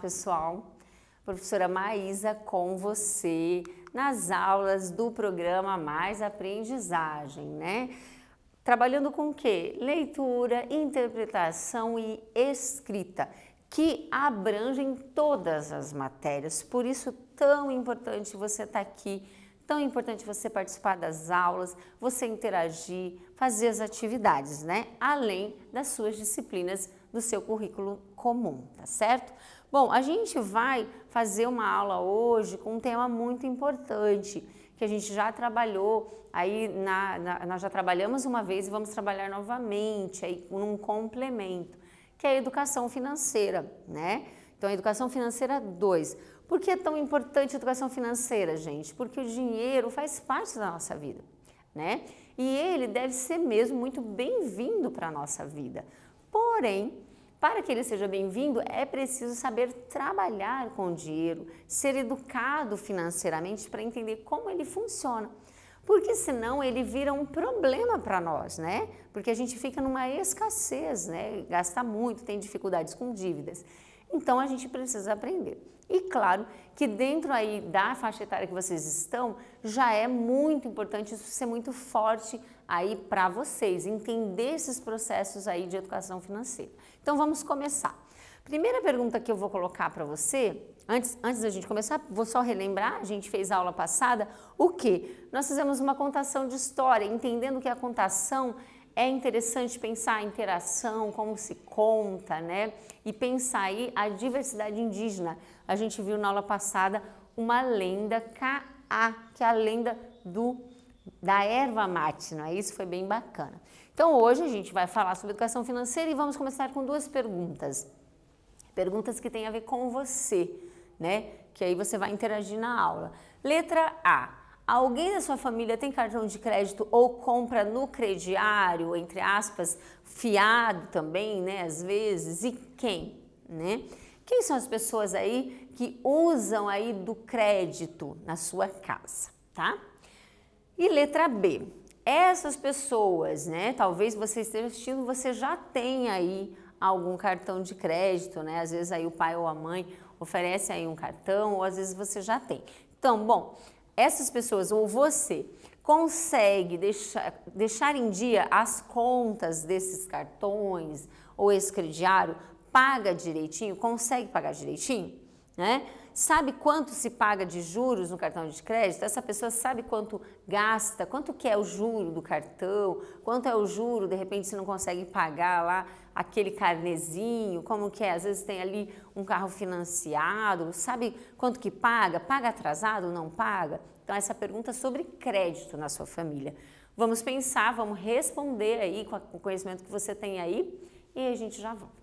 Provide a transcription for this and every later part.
pessoal, professora Maísa com você nas aulas do programa Mais Aprendizagem, né? Trabalhando com o quê? Leitura, interpretação e escrita, que abrangem todas as matérias, por isso tão importante você estar aqui, tão importante você participar das aulas, você interagir, fazer as atividades, né? Além das suas disciplinas do seu currículo comum, tá certo? Bom, a gente vai fazer uma aula hoje com um tema muito importante, que a gente já trabalhou, aí nós já trabalhamos uma vez e vamos trabalhar novamente, aí num complemento, que é a educação financeira, né? Então, a educação financeira 2. Por que é tão importante a educação financeira, gente? Porque o dinheiro faz parte da nossa vida, né? E ele deve ser mesmo muito bem-vindo para a nossa vida. Porém, para que ele seja bem-vindo, é preciso saber trabalhar com o dinheiro, ser educado financeiramente para entender como ele funciona. Porque senão ele vira um problema para nós, né? Porque a gente fica numa escassez, né? Gasta muito, tem dificuldades com dívidas. Então a gente precisa aprender. E claro que dentro aí da faixa etária que vocês estão, já é muito importante isso ser muito forte aí para vocês, entender esses processos aí de educação financeira. Então vamos começar. Primeira pergunta que eu vou colocar para você, antes da gente começar, vou só relembrar, a gente fez a aula passada, o que? Nós fizemos uma contação de história, entendendo que a contação é interessante pensar a interação, como se conta, né? E pensar aí a diversidade indígena. A gente viu na aula passada uma lenda Ka'a, que é a lenda da erva mate, não é isso? Foi bem bacana. Então hoje a gente vai falar sobre educação financeira e vamos começar com duas perguntas. Perguntas que têm a ver com você, né? Que aí você vai interagir na aula. Letra A. Alguém da sua família tem cartão de crédito ou compra no crediário, entre aspas, fiado também, né? Às vezes. E quem, né? Quem são as pessoas aí que usam aí do crédito na sua casa, tá? E letra B. Essas pessoas, né? Talvez você esteja assistindo, você já tem aí algum cartão de crédito, né? Às vezes aí o pai ou a mãe oferece aí um cartão, ou às vezes você já tem. Então, bom, essas pessoas ou você consegue deixar em dia as contas desses cartões ou esse crediário, paga direitinho, consegue pagar direitinho, né? Sabe quanto se paga de juros no cartão de crédito? Essa pessoa sabe quanto gasta, quanto que é o juro do cartão, quanto é o juro, de repente se não consegue pagar lá aquele carnezinho, como que é? Às vezes tem ali um carro financiado, sabe quanto que paga? Paga atrasado, não paga? Então essa pergunta é sobre crédito na sua família. Vamos pensar, vamos responder aí com o conhecimento que você tem aí e a gente já volta.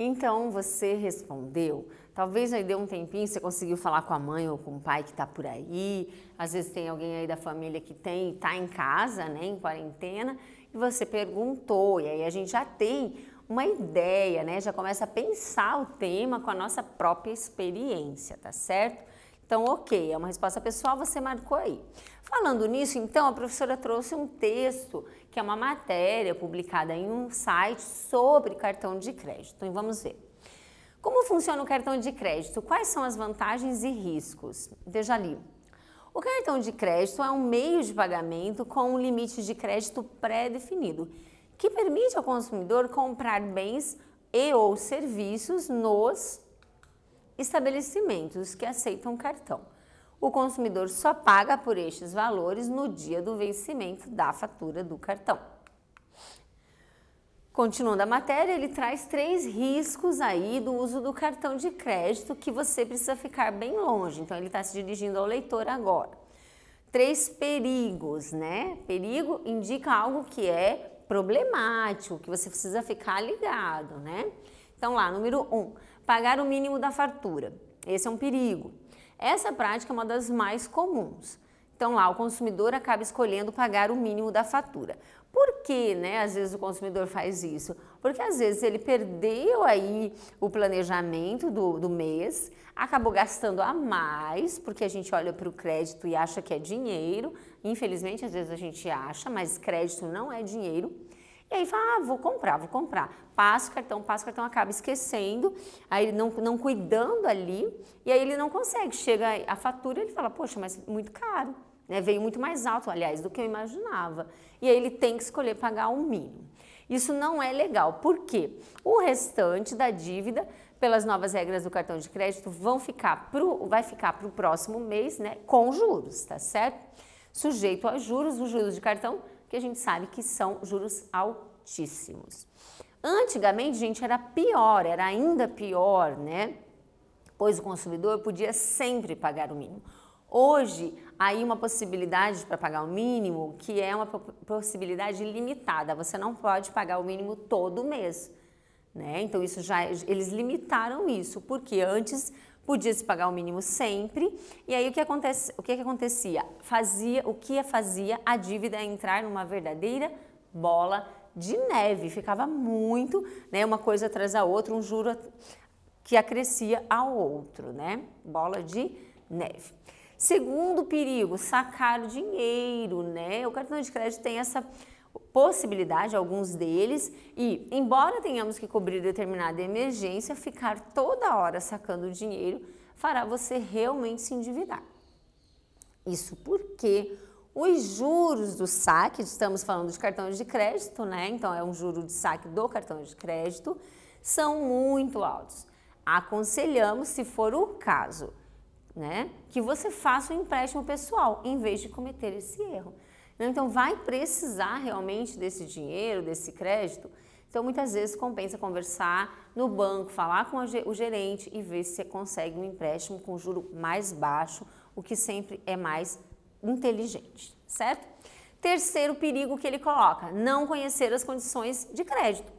Então você respondeu, talvez aí deu um tempinho, você conseguiu falar com a mãe ou com o pai que está por aí, às vezes tem alguém aí da família que está em casa, né, em quarentena, e você perguntou, e aí a gente já tem uma ideia, né, já começa a pensar o tema com a nossa própria experiência, tá certo? Então, ok, é uma resposta pessoal, você marcou aí. Falando nisso, então, a professora trouxe um texto, que é uma matéria publicada em um site sobre cartão de crédito. Então, vamos ver. Como funciona o cartão de crédito? Quais são as vantagens e riscos? Eu já li. O cartão de crédito é um meio de pagamento com um limite de crédito pré-definido, que permite ao consumidor comprar bens e ou serviços nos estabelecimentos que aceitam cartão. O consumidor só paga por estes valores no dia do vencimento da fatura do cartão. Continuando a matéria, ele traz 3 riscos aí do uso do cartão de crédito que você precisa ficar bem longe. Então, ele está se dirigindo ao leitor agora. 3 perigos, né? Perigo indica algo que é problemático, que você precisa ficar ligado, né? Então, lá, número 1, pagar o mínimo da fatura. Esse é um perigo. Essa prática é uma das mais comuns. Então, lá, o consumidor acaba escolhendo pagar o mínimo da fatura. Por que, né, às vezes o consumidor faz isso? Porque às vezes ele perdeu aí o planejamento do mês, acabou gastando a mais, porque a gente olha para o crédito e acha que é dinheiro. Infelizmente, às vezes a gente acha, mas crédito não é dinheiro. E aí fala, vou comprar. Passa o cartão, acaba esquecendo, aí ele não cuidando ali, e aí ele não consegue. Chega a fatura e ele fala, poxa, mas muito caro, né? Veio muito mais alto, aliás, do que eu imaginava. E aí ele tem que escolher pagar o mínimo. Isso não é legal, por quê? O restante da dívida, pelas novas regras do cartão de crédito, vai ficar para o próximo mês, né, com juros, tá certo? Sujeito a juros, os juros de cartão, que a gente sabe que são juros altíssimos. Antigamente, gente, era pior, era ainda pior, né? Pois o consumidor podia sempre pagar o mínimo. Hoje, há aí uma possibilidade para pagar o mínimo, que é uma possibilidade limitada. Você não pode pagar o mínimo todo mês, né? Então, eles limitaram isso, porque antes podia se pagar o mínimo sempre, e aí o que acontecia? O que fazia a dívida entrar numa verdadeira bola de neve, ficava muito, né, uma coisa atrás da outra, um juro que acrescia ao outro, né? Bola de neve. Segundo perigo, sacar dinheiro, né? O cartão de crédito tem essa possibilidade, alguns deles, e embora tenhamos que cobrir determinada emergência, ficar toda hora sacando dinheiro fará você realmente se endividar. Isso porque os juros do saque, estamos falando de cartão de crédito, né? Então é um juro de saque do cartão de crédito, são muito altos. Aconselhamos, se for o caso, né, que você faça um empréstimo pessoal em vez de cometer esse erro. Então, vai precisar realmente desse dinheiro, desse crédito. Então, muitas vezes compensa conversar no banco, falar com o gerente e ver se você consegue um empréstimo com juro mais baixo, o que sempre é mais inteligente, certo? Terceiro perigo que ele coloca, não conhecer as condições de crédito.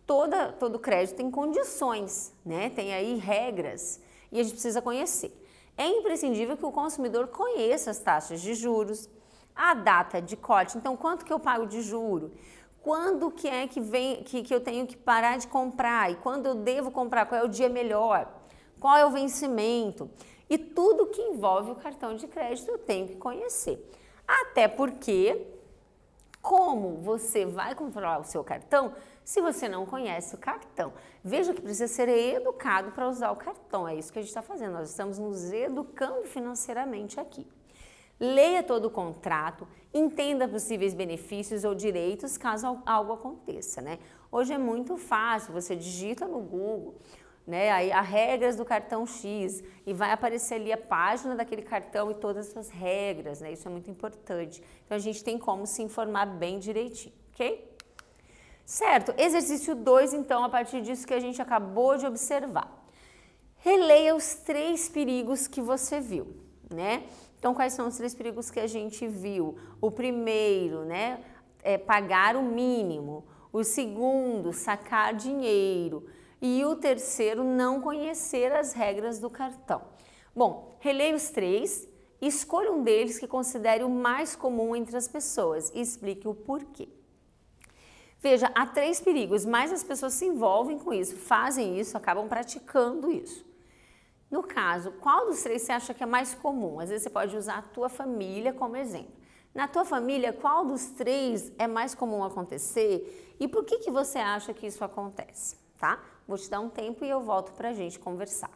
Todo crédito tem condições, né? Tem aí regras e a gente precisa conhecer. É imprescindível que o consumidor conheça as taxas de juros, a data de corte, então quanto que eu pago de juro, quando que é que eu tenho que parar de comprar e quando eu devo comprar, qual é o dia melhor, qual é o vencimento e tudo que envolve o cartão de crédito eu tenho que conhecer. Até porque, como você vai controlar o seu cartão se você não conhece o cartão? Veja que precisa ser educado para usar o cartão, é isso que a gente está fazendo, nós estamos nos educando financeiramente aqui. Leia todo o contrato, entenda possíveis benefícios ou direitos caso algo aconteça, né? Hoje é muito fácil, você digita no Google, né, aí as regras do cartão X e vai aparecer ali a página daquele cartão e todas as suas regras, né? Isso é muito importante. Então a gente tem como se informar bem direitinho, ok? Certo, exercício 2, então, a partir disso que a gente acabou de observar. Releia os 3 perigos que você viu, né? Então, quais são os 3 perigos que a gente viu? O primeiro, né, é pagar o mínimo. O segundo, sacar dinheiro. E o terceiro, não conhecer as regras do cartão. Bom, releia os três, escolha um deles que considere o mais comum entre as pessoas e explique o porquê. Veja, há 3 perigos, mas as pessoas se envolvem com isso, fazem isso, acabam praticando isso. No caso, qual dos 3 você acha que é mais comum? Às vezes você pode usar a tua família como exemplo. Na tua família, qual dos 3 é mais comum acontecer e por que você acha que isso acontece, tá? Vou te dar um tempo e eu volto pra gente conversar.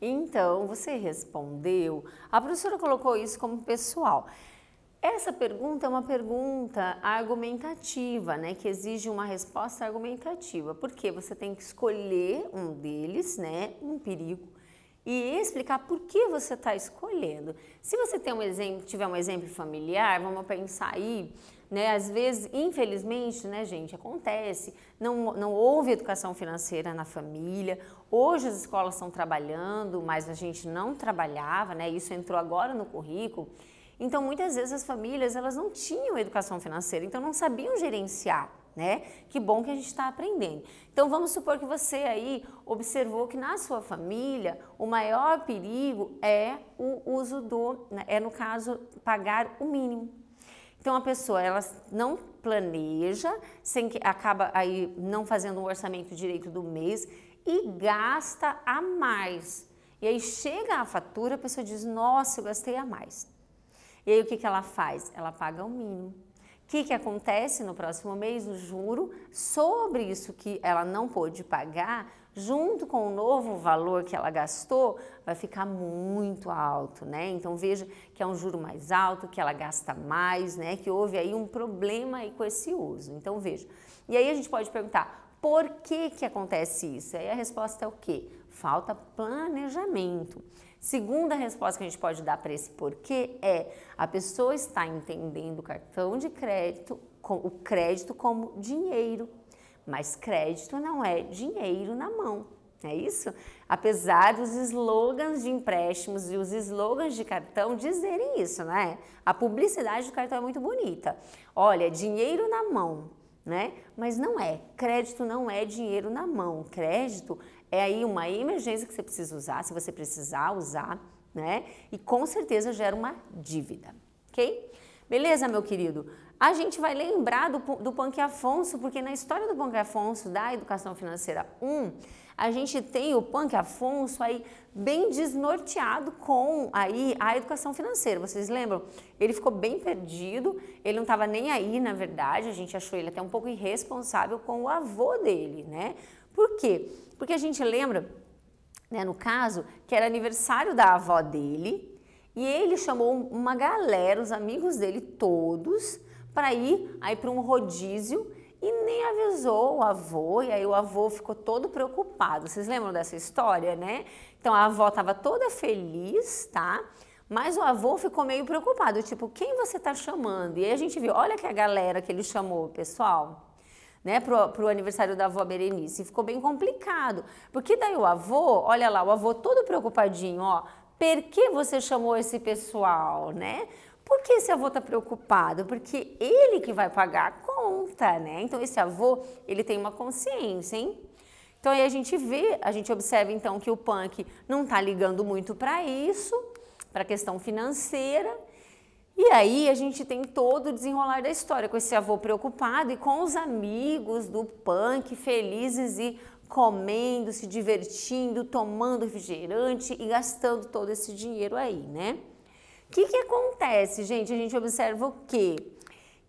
Então, você respondeu, a professora colocou isso como pessoal. Essa pergunta é uma pergunta argumentativa, né, que exige uma resposta argumentativa, porque você tem que escolher um deles, né, um perigo, e explicar por que você está escolhendo. Se você tem tiver um exemplo familiar, vamos pensar aí, né? Às vezes, infelizmente, né, gente, acontece, não houve educação financeira na família. Hoje as escolas estão trabalhando, mas a gente não trabalhava, né? Isso entrou agora no currículo. Então, muitas vezes as famílias, elas não tinham educação financeira, então não sabiam gerenciar, né? Que bom que a gente está aprendendo. Então, vamos supor que você aí observou que na sua família o maior perigo é o uso no caso, pagar o mínimo. Então, a pessoa, ela não planeja, acaba aí não fazendo um orçamento direito do mês e gasta a mais. E aí chega a fatura, a pessoa diz, nossa, eu gastei a mais. E aí o que ela faz? Ela paga o mínimo. O que acontece no próximo mês? O juro sobre isso que ela não pôde pagar, junto com o novo valor que ela gastou, vai ficar muito alto, né? Então veja que é um juro mais alto, que ela gasta mais, né? Que houve aí um problema aí com esse uso. Então veja. E aí a gente pode perguntar, por que acontece isso? Aí a resposta é o quê? Falta planejamento. Segunda resposta que a gente pode dar para esse porquê é a pessoa está entendendo o cartão de crédito, o crédito como dinheiro, mas crédito não é dinheiro na mão, é isso? Apesar dos slogans de empréstimos e os slogans de cartão dizerem isso, né? A publicidade do cartão é muito bonita. Olha, dinheiro na mão, né? Mas não é, crédito não é dinheiro na mão, crédito é aí uma emergência que você precisa usar, se você precisar usar, né? E com certeza gera uma dívida, ok? Beleza, meu querido? A gente vai lembrar do Punk Afonso, porque na história do Punk Afonso, da Educação Financeira 1, a gente tem o Punk Afonso aí bem desnorteado com aí a educação financeira. Vocês lembram? Ele ficou bem perdido, ele não estava nem aí, na verdade, a gente achou ele até um pouco irresponsável com o avô dele, né? Por quê? Porque a gente lembra, né, no caso, que era aniversário da avó dele e ele chamou uma galera, os amigos dele todos, para ir aí para um rodízio e nem avisou o avô, e aí o avô ficou todo preocupado. Vocês lembram dessa história, né? Então a avó estava toda feliz, tá? Mas o avô ficou meio preocupado, tipo, quem você está chamando? E aí a gente viu, olha que a galera que ele chamou, pessoal, né, pro aniversário da avó Berenice, ficou bem complicado, porque daí o avô, olha lá, o avô todo preocupadinho, ó, por que você chamou esse pessoal, né? Por que esse avô tá preocupado? Porque ele que vai pagar a conta, né? Então esse avô, ele tem uma consciência, hein? Então aí a gente observa então que o Punk não tá ligando muito para isso, para a questão financeira. E aí a gente tem todo o desenrolar da história com esse avô preocupado e com os amigos do Punk felizes e comendo, se divertindo, tomando refrigerante e gastando todo esse dinheiro aí, né? O que acontece, gente? A gente observa o quê?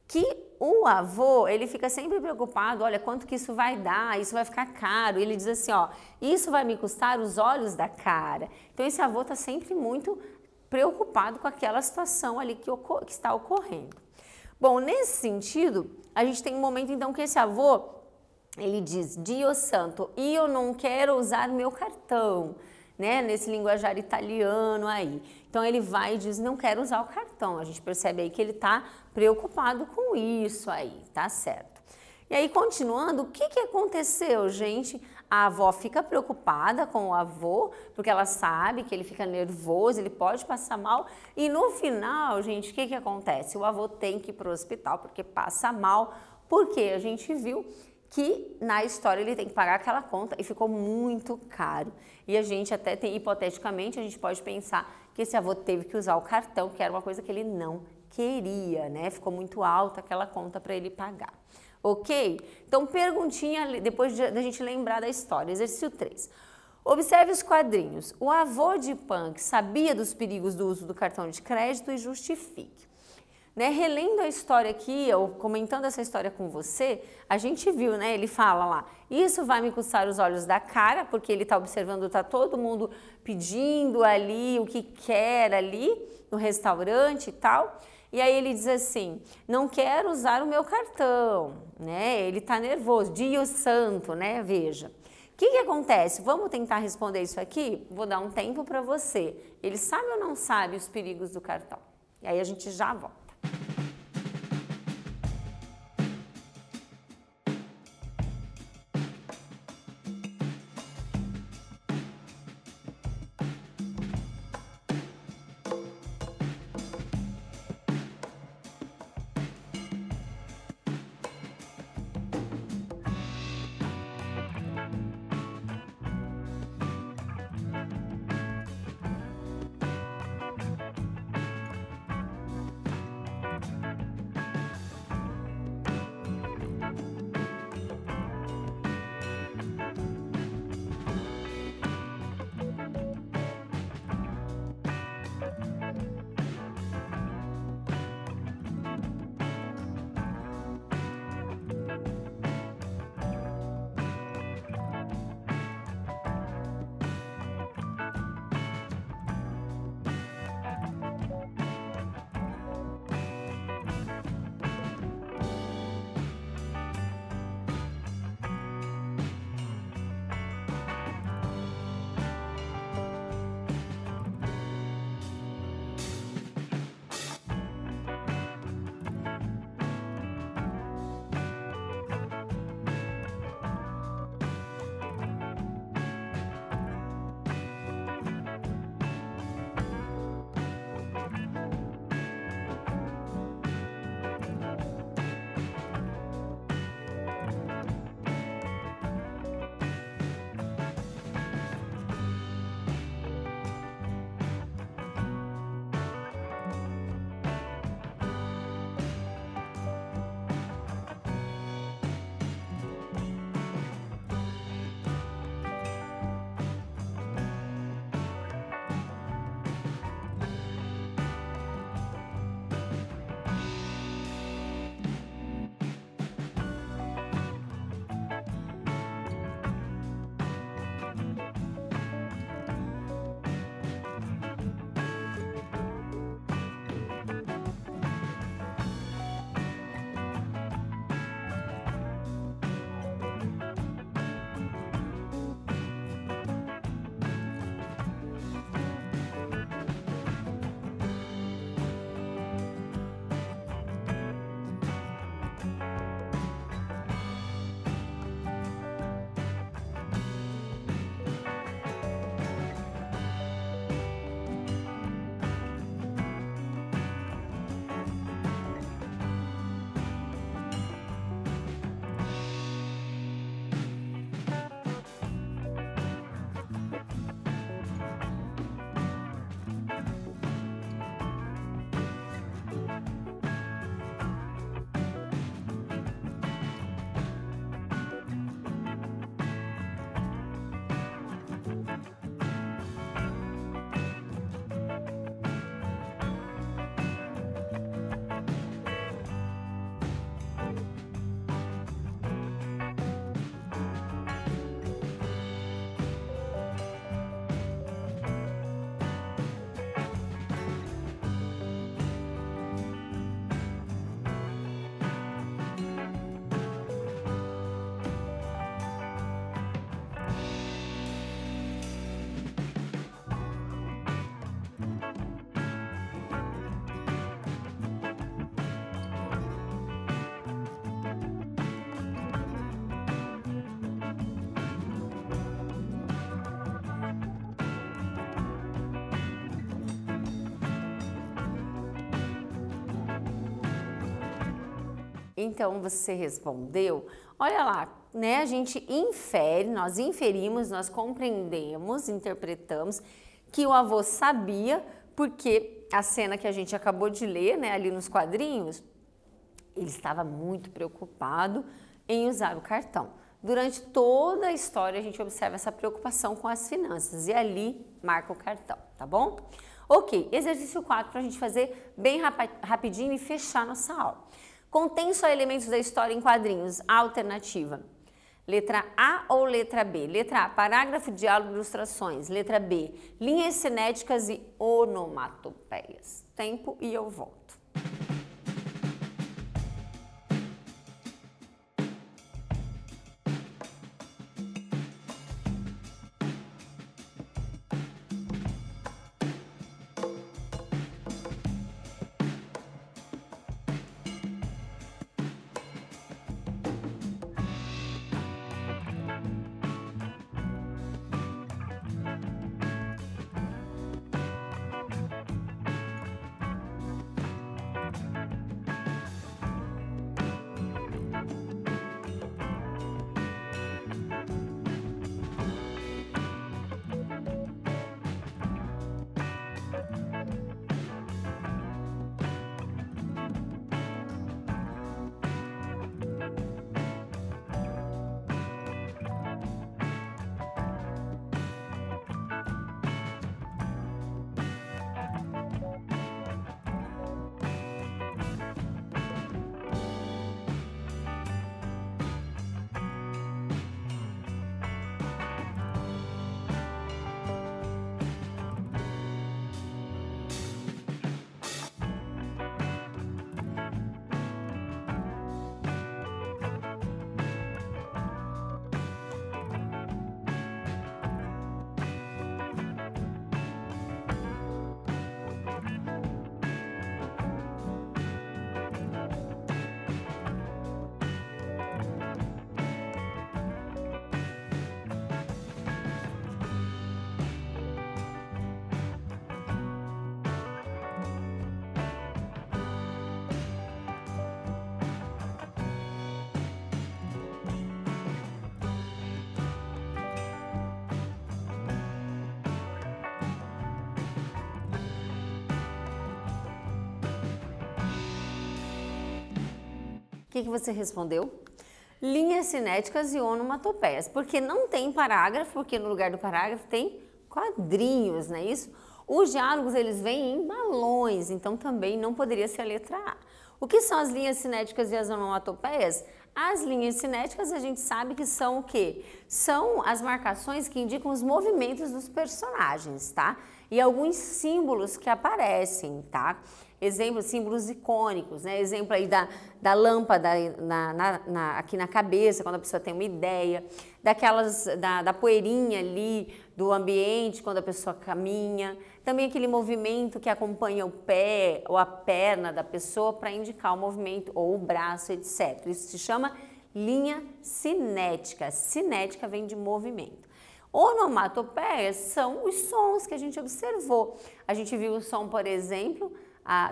Que o avô, ele fica sempre preocupado, olha, quanto que isso vai dar, isso vai ficar caro. Ele diz assim, ó, isso vai me custar os olhos da cara. Então esse avô tá sempre muito preocupado com aquela situação ali que está ocorrendo. Bom, nesse sentido, a gente tem um momento então que esse avô, ele diz, Dio santo, eu não quero usar meu cartão, né, nesse linguajar italiano aí. Então ele vai e diz, não quero usar o cartão. A gente percebe aí que ele está preocupado com isso aí, tá certo? E aí, continuando, o que aconteceu, gente? A avó fica preocupada com o avô, porque ela sabe que ele fica nervoso, ele pode passar mal. E no final, gente, o que acontece? O avô tem que ir para o hospital porque passa mal, porque a gente viu que na história ele tem que pagar aquela conta e ficou muito caro. E a gente até tem, hipoteticamente, a gente pode pensar que esse avô teve que usar o cartão, que era uma coisa que ele não queria, né? Ficou muito alta aquela conta para ele pagar. Ok? Então, perguntinha, depois da gente lembrar da história. Exercício 3. Observe os quadrinhos. O avô de Punk sabia dos perigos do uso do cartão de crédito e justifique. Né? Relendo a história aqui, ou comentando essa história com você, a gente viu, né? Ele fala lá, isso vai me custar os olhos da cara, porque ele está observando, está todo mundo pedindo ali o que quer ali no restaurante e tal. E aí ele diz assim, não quero usar o meu cartão, né? Ele tá nervoso, Dio santo, né? Veja. que acontece? Vamos tentar responder isso aqui? Vou dar um tempo para você. Ele sabe ou não sabe os perigos do cartão? E aí a gente já volta. Então você respondeu, olha lá, né? A gente infere, nós inferimos, nós compreendemos, interpretamos que o avô sabia, porque a cena que a gente acabou de ler, né, ali nos quadrinhos, ele estava muito preocupado em usar o cartão. Durante toda a história a gente observa essa preocupação com as finanças e ali marca o cartão, tá bom? Ok, exercício 4 para a gente fazer bem rapidinho e fechar nossa aula. Contém só elementos da história em quadrinhos. Alternativa. Letra A ou letra B? Letra A, parágrafo, diálogo, ilustrações. Letra B, linhas cinéticas e onomatopeias. Tempo e eu volto. que você respondeu? Linhas cinéticas e onomatopeias, porque não tem parágrafo, porque no lugar do parágrafo tem quadrinhos, não é isso? Os diálogos, eles vêm em balões, então também não poderia ser a letra A. O que são as linhas cinéticas e as onomatopeias? As linhas cinéticas a gente sabe que são o quê? São as marcações que indicam os movimentos dos personagens, tá? E alguns símbolos que aparecem, tá? Exemplo, símbolos icônicos, né? Exemplo aí da lâmpada aqui na cabeça, quando a pessoa tem uma ideia, da poeirinha ali do ambiente, quando a pessoa caminha, também aquele movimento que acompanha o pé ou a perna da pessoa para indicar o movimento, ou o braço, etc. Isso se chama linha cinética. Cinética vem de movimento. Onomatopeias são os sons que a gente observou. A gente viu o som, por exemplo,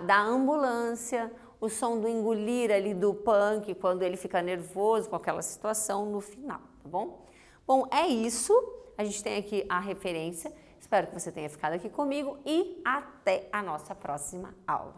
da ambulância, o som do engolir ali do punk, quando ele fica nervoso com aquela situação no final, tá bom? Bom, é isso. A gente tem aqui a referência. Espero que você tenha ficado aqui comigo e até a nossa próxima aula.